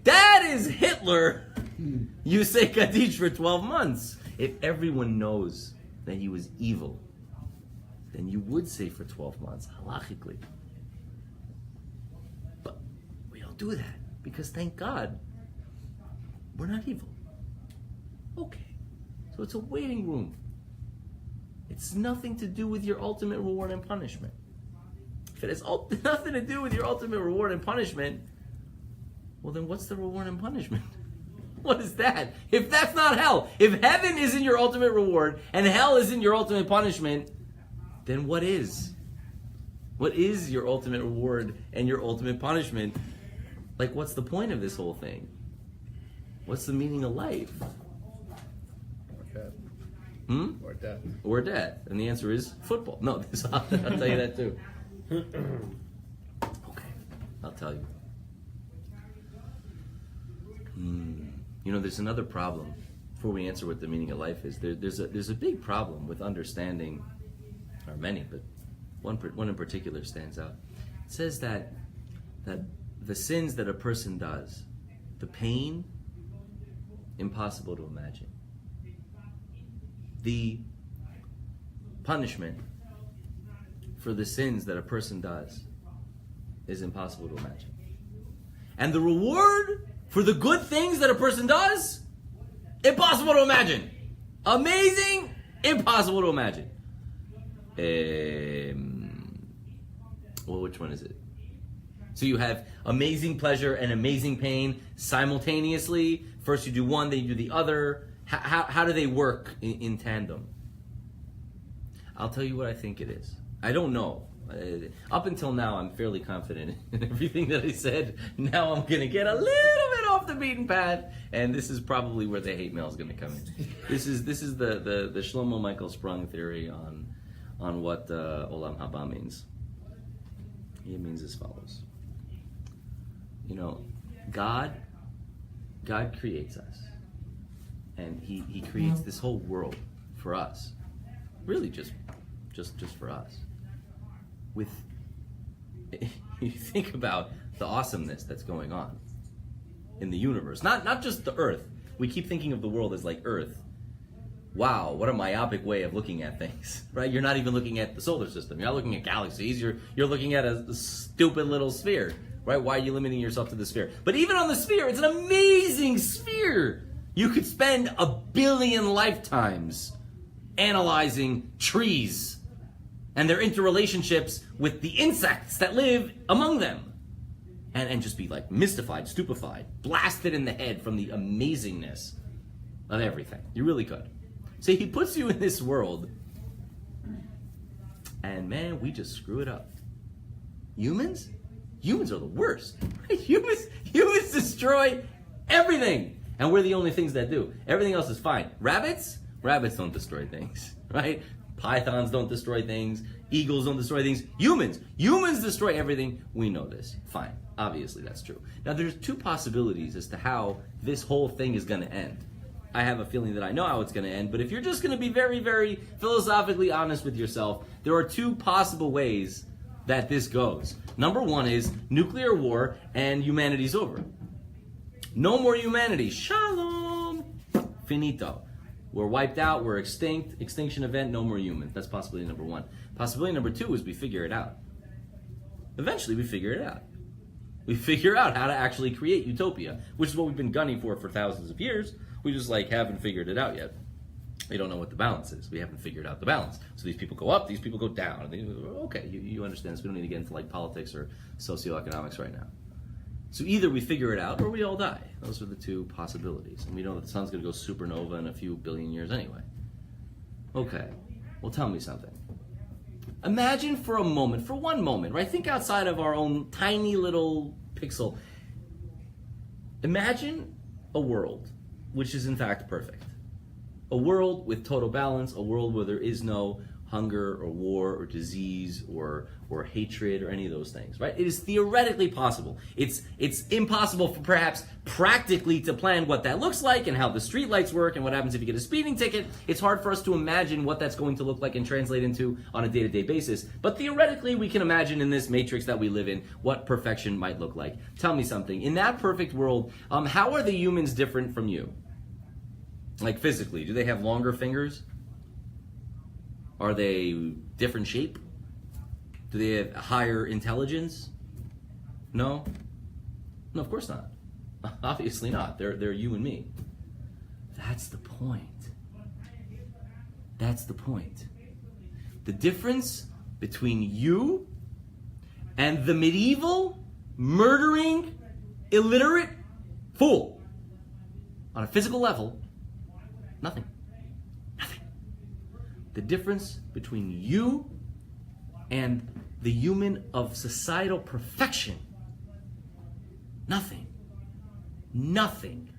dad is Hitler, you say Kaddish for 12 months. If everyone knows that he was evil, then you would say for 12 months, halachically. But we don't do that because, thank God, we're not evil. Okay, so it's a waiting room. It's nothing to do with your ultimate reward and punishment. If it has nothing to do with your ultimate reward and punishment, well then what's the reward and punishment? What is that? If that's not hell, if heaven isn't your ultimate reward and hell isn't your ultimate punishment, then what is? What is your ultimate reward and your ultimate punishment? Like, what's the point of this whole thing? What's the meaning of life? Or death. Or death. Or death. And the answer is football. No, I'll tell you that too. Okay, I'll tell you. You know, there's another problem. Before we answer what the meaning of life is, there's a big problem with understanding, or many, but one in particular stands out. It says that the sins that a person does, the pain, impossible to imagine. The punishment for the sins that a person does is impossible to imagine. And the reward for the good things that a person does, impossible to imagine. Amazing, impossible to imagine. Well, which one is it? So you have amazing pleasure and amazing pain simultaneously. First you do one, then you do the other. How do they work in tandem? I'll tell you what I think it is. I don't know. Up until now, I'm fairly confident in everything that I said. Now I'm going to get a little bit off the beaten path, and this is probably where the hate mail is going to come in. This is the Shlomo Michael Sprung theory on what Olam Haba means. It means as follows. You know, God creates us, and He creates this whole world for us. Really, just for us. With you think about the awesomeness that's going on in the universe, not just the Earth. We keep thinking of the world as like Earth. Wow, what a myopic way of looking at things, right? You're not even looking at the solar system. You're not looking at galaxies. You're looking at a stupid little sphere, right? Why are you limiting yourself to the sphere? But even on the sphere, it's an amazing sphere. You could spend 1 billion lifetimes analyzing trees and their interrelationships with the insects that live among them. And just be like mystified, stupefied, blasted in the head from the amazingness of everything. You really could. So he puts you in this world, and man, we just screw it up. Humans? Humans are the worst. Right? Humans destroy everything. And we're the only things that do. Everything else is fine. Rabbits? Rabbits don't destroy things, right? Pythons don't destroy things. Eagles don't destroy things. Humans destroy everything. We know this. Fine. Obviously, that's true. Now, there's two possibilities as to how this whole thing is going to end. I have a feeling that I know how it's going to end, but if you're just going to be very, very philosophically honest with yourself, there are two possible ways that this goes. Number one is nuclear war and humanity's over. No more humanity. Shalom. Finito. We're wiped out. We're extinct. Extinction event. No more humans. That's possibility number one. Possibility number two is we figure it out. Eventually, we figure it out. We figure out how to actually create utopia, which is what we've been gunning for thousands of years. We just haven't figured it out yet. We don't know what the balance is. We haven't figured out the balance. So these people go up, these people go down. Okay, you understand this. We don't need to get into politics or socioeconomics right now. So either we figure it out or we all die. Those are the two possibilities. And we know that the sun's going to go supernova in a few billion years anyway. Okay, well tell me something. Imagine for a moment, for one moment, right? Think outside of our own tiny little pixel. Imagine a world which is in fact perfect. A world with total balance, a world where there is no hunger or war or disease or hatred or any of those things, right? It is theoretically possible. It's impossible for perhaps practically to plan what that looks like and how the streetlights work and what happens if you get a speeding ticket. It's hard for us to imagine what that's going to look like and translate into on a day-to-day basis. But theoretically, we can imagine in this matrix that we live in what perfection might look like. Tell me something. In that perfect world, how are the humans different from you? Like physically, do they have longer fingers? Are they different shape? Do they have higher intelligence? No? No, of course not. Obviously not. They're you and me. That's the point. That's the point. The difference between you and the medieval, murdering, illiterate fool on a physical level, nothing. Nothing. The difference between you and the human of societal perfection, nothing. Nothing.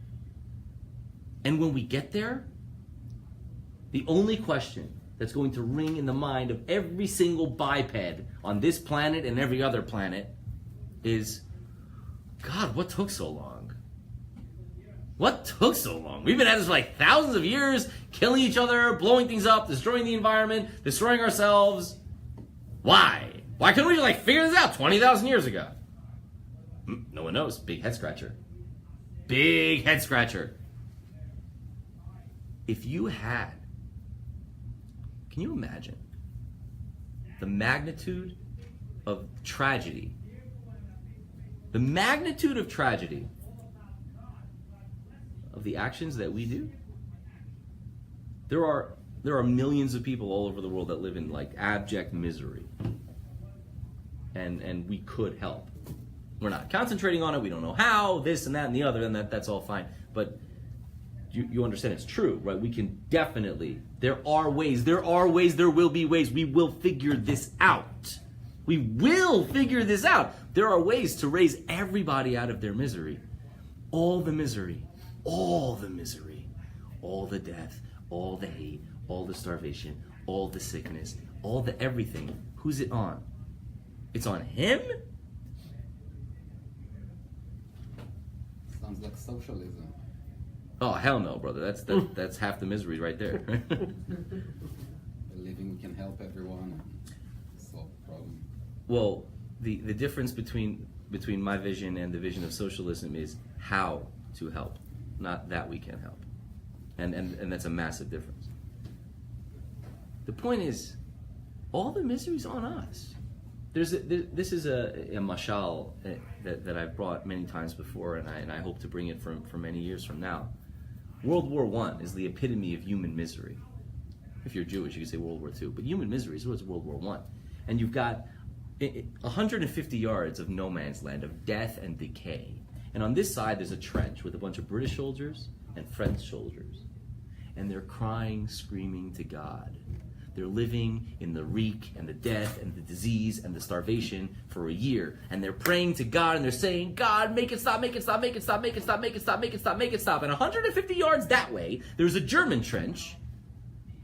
And when we get there, the only question that's going to ring in the mind of every single biped on this planet and every other planet is, God, what took so long? What took so long? We've been at this for thousands of years, killing each other, blowing things up, destroying the environment, destroying ourselves. Why? Why couldn't we just figure this out 20,000 years ago? No one knows. Big head scratcher. Big head scratcher. If you had, can you imagine the magnitude of tragedy? The magnitude of tragedy of the actions that we do? There are millions of people all over the world that live in abject misery. And we could help. We're not concentrating on it, we don't know how, this and that and the other, and that's all fine. But you understand it's true, right? We can definitely, there are ways, there will be ways, we will figure this out. We will figure this out. There are ways to raise everybody out of their misery. All the misery, all the misery, all the death, all the hate, all the starvation, all the sickness, all the everything. Who's it on? It's on him? Sounds like socialism. Oh, hell no, brother. That's half the misery right there. Believing we can help everyone and solve the problem. Well, the difference between my vision and the vision of socialism is how to help, not that we can help, and that's a massive difference. The point is, all the misery's on us. This is a mashal that I've brought many times before, and I hope to bring it for many years from now. World War I is the epitome of human misery. If you're Jewish, you can say World War II, but human misery is what's World War I. And you've got 150 yards of no man's land, of death and decay. And on this side, there's a trench with a bunch of British soldiers and French soldiers. And they're crying, screaming to God. They're living in the reek and the death and the disease and the starvation for a year. And they're praying to God and they're saying, God, make it stop, make it stop, make it stop, make it stop, make it stop, make it stop, make it stop. And 150 yards that way, there's a German trench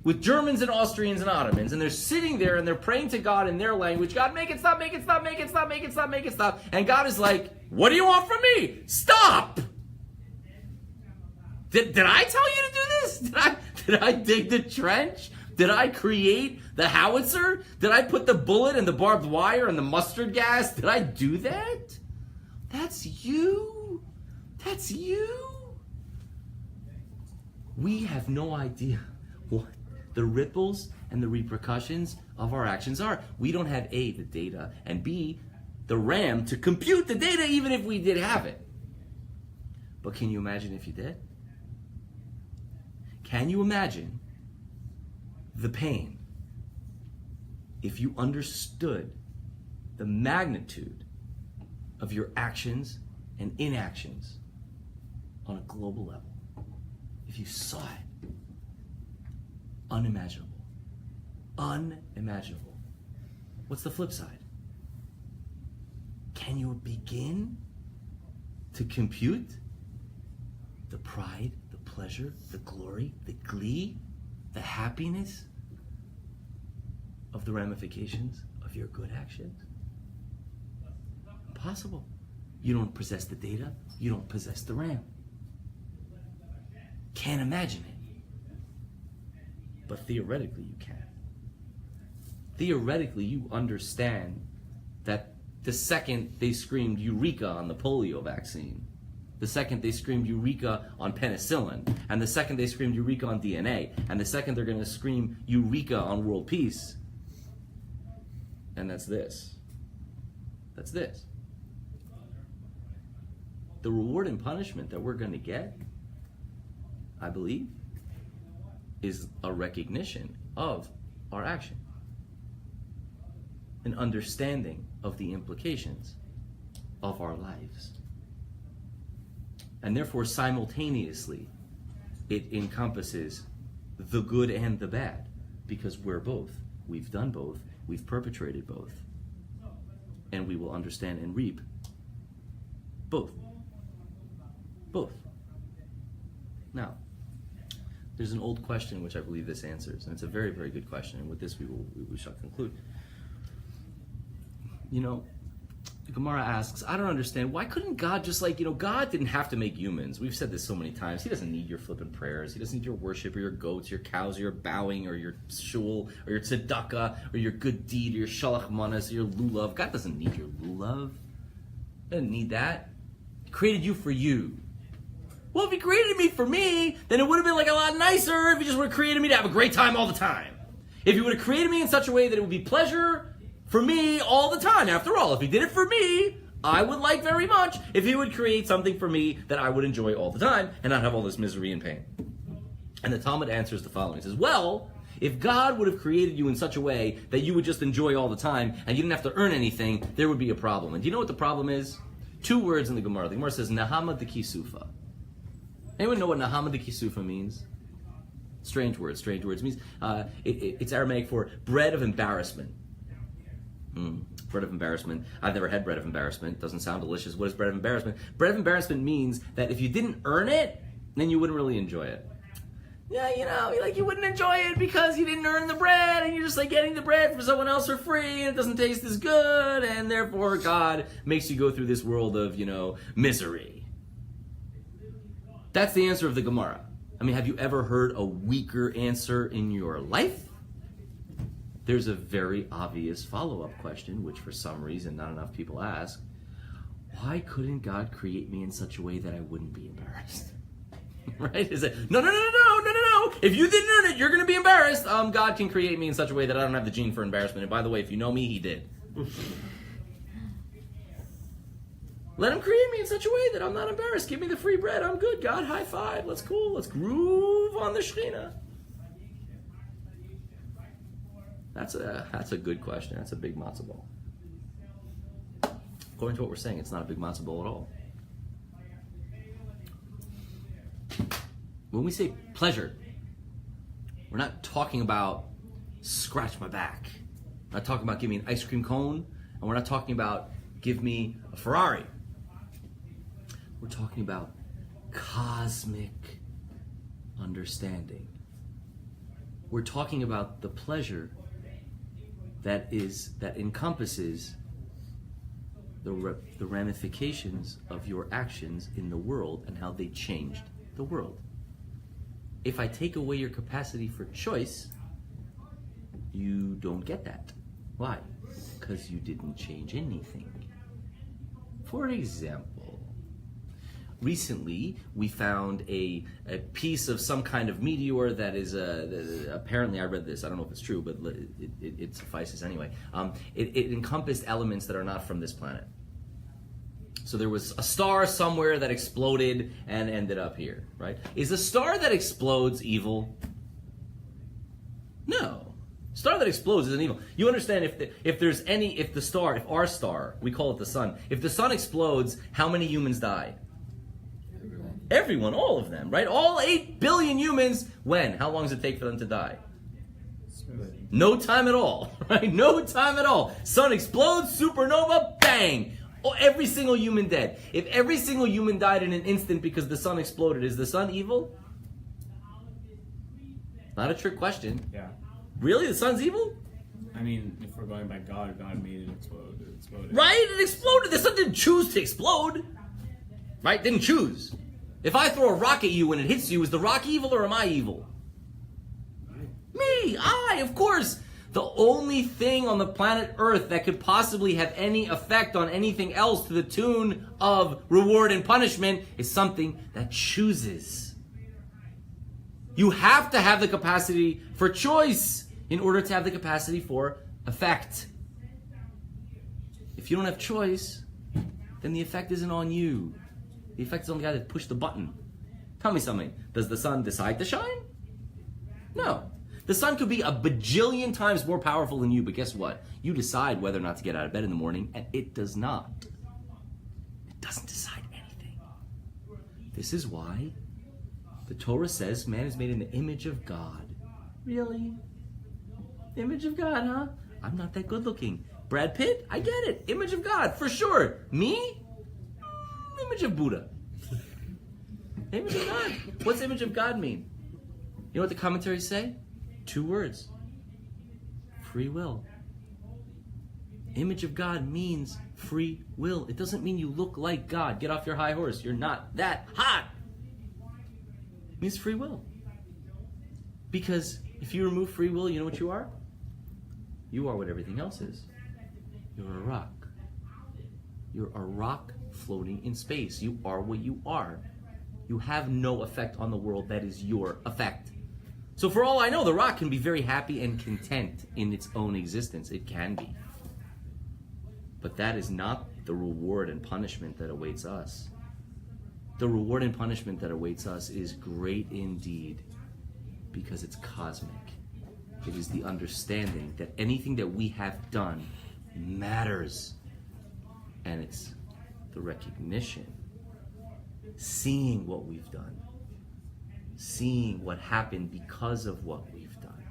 with Germans and Austrians and Ottomans, and they're sitting there and they're praying to God in their language, God, make it stop, make it stop, make it stop, make it stop, make it stop. And God is like, what do you want from me? Stop! Did I tell you to do this? Did I dig the trench? Did I create the howitzer? Did I put the bullet and the barbed wire and the mustard gas? Did I do that? That's you. That's you. We have no idea what the ripples and the repercussions of our actions are. We don't have A, the data, and B, the RAM to compute the data even if we did have it. But can you imagine if you did? Can you imagine the pain if you understood the magnitude of your actions and inactions on a global level? If you saw it, unimaginable. Unimaginable. What's the flip side? Can you begin to compute the pride, the pleasure, the glory, the glee, the happiness of the ramifications of your good actions? Impossible. You don't possess the data. You don't possess the RAM. Can't imagine it. But theoretically, you can. Theoretically, you understand that the second they screamed Eureka on the polio vaccine, the second they screamed Eureka on penicillin, and the second they screamed Eureka on DNA, and the second they're going to scream Eureka on world peace, and that's this. That's this. The reward and punishment that we're going to get, I believe, is a recognition of our action, an understanding of the implications of our lives. And therefore, simultaneously, it encompasses the good and the bad, because we're both. We've done both. We've perpetrated both. And we will understand and reap both. Both. Now, there's an old question which I believe this answers, and it's a very, very good question, and with this we shall conclude. You know, the Gemara asks, I don't understand, why couldn't God just God didn't have to make humans. We've said this so many times. He doesn't need your flippant prayers. He doesn't need your worship or your goats, your cows, or your bowing, or your shul, or your tzedakah, or your good deed, or your shalach manas, or your lulav. God doesn't need your lulav. He doesn't need that. He created you for you. Well, if he created me for me, then it would have been a lot nicer if he just would have created me to have a great time all the time. If he would have created me in such a way that it would be pleasure for me all the time. After all, if he did it for me, I would like very much if he would create something for me that I would enjoy all the time and not have all this misery and pain. And the Talmud answers the following. It says, well, if God would have created you in such a way that you would just enjoy all the time and you didn't have to earn anything, there would be a problem. And do you know what the problem is? 2 words in the Gemara. The Gemara says, Nahama de Kisufa. Anyone know what Nahama de Kisufa means? Strange word. It means, it's Aramaic for bread of embarrassment. Bread of embarrassment. I've never had bread of embarrassment. Doesn't sound delicious. What is bread of embarrassment? Bread of embarrassment means that if you didn't earn it, then you wouldn't really enjoy it. Yeah, you wouldn't enjoy it because you didn't earn the bread, and you're just getting the bread from someone else for free, and it doesn't taste as good, and therefore God makes you go through this world of, misery. That's the answer of the Gemara. I mean, have you ever heard a weaker answer in your life? there's a very obvious follow-up question, which for some reason not enough people ask. Why couldn't God create me in such a way that I wouldn't be embarrassed? Right? Is it, no. If you didn't earn it, you're going to be embarrassed. God can create me in such a way that I don't have the gene for embarrassment. And by the way, if you know me, he did. Let him create me in such a way that I'm not embarrassed. Give me the free bread. I'm good. God, high five. Let's cool. Let's groove on the Shekhinah. That's a good question. That's a big matzo ball. According to what we're saying, it's not a big matzo ball at all. When we say pleasure, we're not talking about scratch my back. We're not talking about give me an ice cream cone, and we're not talking about give me a Ferrari. We're talking about cosmic understanding. We're talking about the pleasure that encompasses the ramifications of your actions in the world and how they changed the world. If I take away your capacity for choice, you don't get that. Why? Because you didn't change anything. For example, recently we found a piece of some kind of meteor that is apparently, I read this, I don't know if it's true, but it suffices anyway. It encompassed elements that are not from this planet. So there was a star somewhere that exploded and ended up here, right? Is a star that explodes evil? No. Star that explodes isn't evil. You understand if our star, we call it the sun, if the sun explodes, how many humans die? Everyone, all of them, right? All 8 billion humans, when? How long does it take for them to die? No time at all, right? No time at all. Sun explodes, supernova, bang! Oh, every single human dead. If every single human died in an instant because the sun exploded, is the sun evil? Not a trick question. Yeah. Really? The sun's evil? I mean, if we're going by God, God made it explode. It exploded. Right? It exploded. The sun didn't choose to explode. Right? Didn't choose. If I throw a rock at you and it hits you, is the rock evil or am I evil? Me. Of course. The only thing on the planet Earth that could possibly have any effect on anything else to the tune of reward and punishment is something that chooses. You have to have the capacity for choice in order to have the capacity for effect. If you don't have choice, then the effect isn't on you. The effect is on the guy that pushed the button. Tell me something. Does the sun decide to shine? No. The sun could be a bajillion times more powerful than you, but guess what? You decide whether or not to get out of bed in the morning, and it does not. It doesn't decide anything. This is why the Torah says man is made in the image of God. Really? Image of God, huh? I'm not that good looking. Brad Pitt? I get it. Image of God, for sure. Me? Image of Buddha. Image of God. What's image of God mean? You know what the commentaries say? 2 words. Free will. Image of God means free will. It doesn't mean you look like God. Get off your high horse. You're not that hot. It means free will. Because if you remove free will, you know what you are? You are what everything else is. You're a rock. You're a rock floating in space. You are what you are. You have no effect on the world. That is your effect. So for all I know, the rock can be very happy and content in its own existence. It can be. But that is not the reward and punishment that awaits us. The reward and punishment that awaits us is great indeed, because it's cosmic. It is the understanding that anything that we have done matters. And it's the recognition, seeing what we've done, seeing what happened because of what we've done.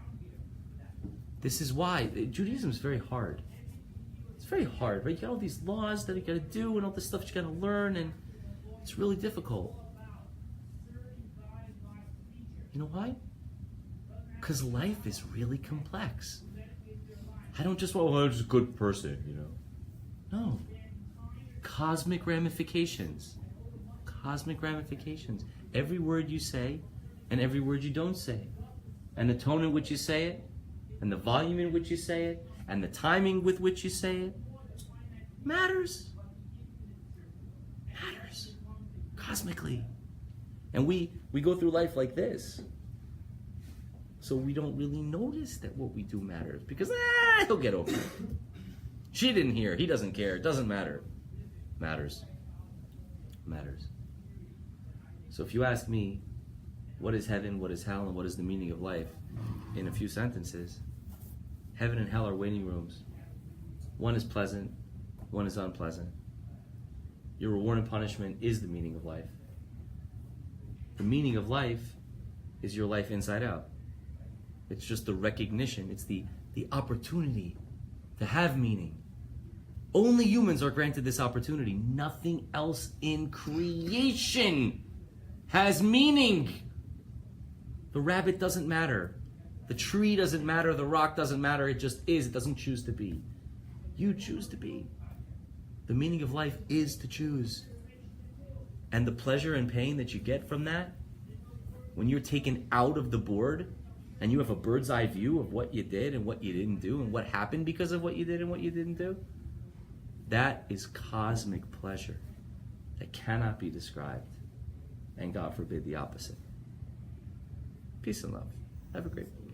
This is why Judaism is very hard. It's very hard, right? You got all these laws that you got to do and all this stuff you got to learn, and it's really difficult. You know why? Because life is really complex. I don't just want, I'm just a good person, you know. No. Cosmic ramifications. Cosmic ramifications. Every word you say and every word you don't say. And the tone in which you say it and the volume in which you say it, and the timing with which you say it, matters. Matters. Cosmically. And we go through life like this. So we don't really notice that what we do matters. Because, he'll get over it. She didn't hear. He doesn't care. It doesn't matter. Matters. Matters. So if you ask me, what is heaven, what is hell, and what is the meaning of life? In a few sentences, heaven and hell are waiting rooms. One is pleasant, one is unpleasant. Your reward and punishment is the meaning of life. The meaning of life is your life inside out. It's just the recognition, it's the opportunity to have meaning. Only humans are granted this opportunity. Nothing else in creation has meaning. The rabbit doesn't matter. The tree doesn't matter. The rock doesn't matter. It just is. It doesn't choose to be. You choose to be. The meaning of life is to choose. And the pleasure and pain that you get from that, when you're taken out of the board and you have a bird's eye view of what you did and what you didn't do and what happened because of what you did and what you didn't do, that is cosmic pleasure that cannot be described. And God forbid the opposite. Peace and love. Have a great day.